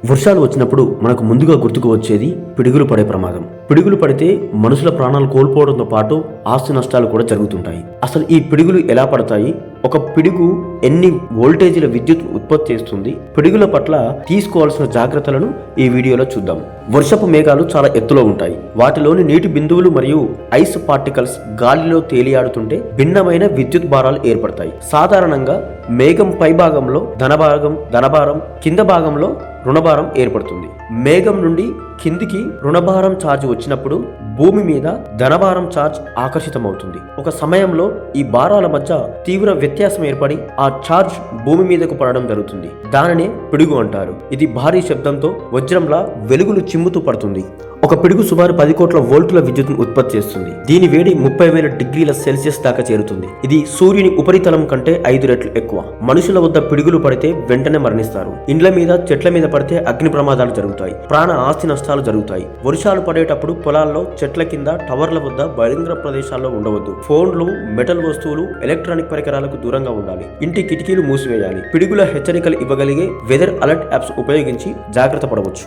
వర్షాలు వచ్చినప్పుడు మనకు ముందుగా గుర్తుకు వచ్చేది పిడుగులు పడే ప్రమాదం. పిడుగులు పడితే మనుషుల ప్రాణాలు కోల్పోవడంతో పాటు ఆస్తి నష్టాలు కూడా జరుగుతుంటాయి. అసలు ఈ పిడుగులు ఎలా పడతాయి, ఒక పిడుగు ఎన్ని వోల్టేజీల విద్యుత్ ఉత్పత్తి చేస్తుంది, పిడుగుల పట్ల తీసుకోవాల్సిన జాగ్రత్తలను ఈ వీడియోలో చూద్దాం. వర్షపు మేఘాలు చాలా ఎత్తులో ఉంటాయి. వాటిలోని నీటి బిందువులు మరియు ఐస్ పార్టికల్స్ గాలిలో తేలియాడుతుంటే భిన్నమైన విద్యుత్ భారాలు ఏర్పడతాయి. సాధారణంగా మేఘం పై భాగంలో ధనభారం, కింద భాగంలో రుణభారం ఏర్పడుతుంది. మేఘం నుండి కిందికి రుణభారం ఛార్జ్ వచ్చినప్పుడు భూమి మీద ధనభారం ఛార్జ్ ఆకర్షితమవుతుంది. ఒక సమయంలో ఈ భారాల మధ్య తీవ్ర వ్యత్యాసం ఏర్పడి ఆ ఛార్జ్ భూమి మీదకు పడడం జరుగుతుంది. దానినే పిడుగు అంటారు. ఇది భారీ శబ్దంతో వజ్రంలా వెలుగులు చిమ్ముతూ పడుతుంది. ఒక పిడుగు సుమారు 10 కోట్ల వోల్టుల విద్యుత్తును ఉత్పత్తి చేస్తుంది. దీని వేడి 30,000 డిగ్రీల సెల్సియస్ దాకా చేరుతుంది. ఇది సూర్యుని ఉపరితలం కంటే 5 రెట్లు ఎక్కువ. మనుషుల వద్ద పిడుగులు పడితే వెంటనే మరణిస్తారు. ఇండ్ల మీద, చెట్ల మీద పడితే అగ్ని ప్రమాదాలు జరుగుతాయి. ప్రాణ ఆస్తి నష్టాలు జరుగుతాయి. వర్షాలు పడేటప్పుడు పొలాల్లో, చెట్ల కింద, టవర్ల వద్ద, బహిరంగ ప్రదేశాల్లో ఉండవద్దు. ఫోన్లు, మెటల్ వస్తువులు, ఎలక్ట్రానిక్ పరికరాలకు దూరంగా ఉండాలి. ఇంటి కిటికీలు మూసివేయాలి. పిడుగుల హెచ్చరికలు ఇవ్వగలిగే వెదర్ అలర్ట్ యాప్స్ ఉపయోగించి జాగ్రత్త పడవచ్చు.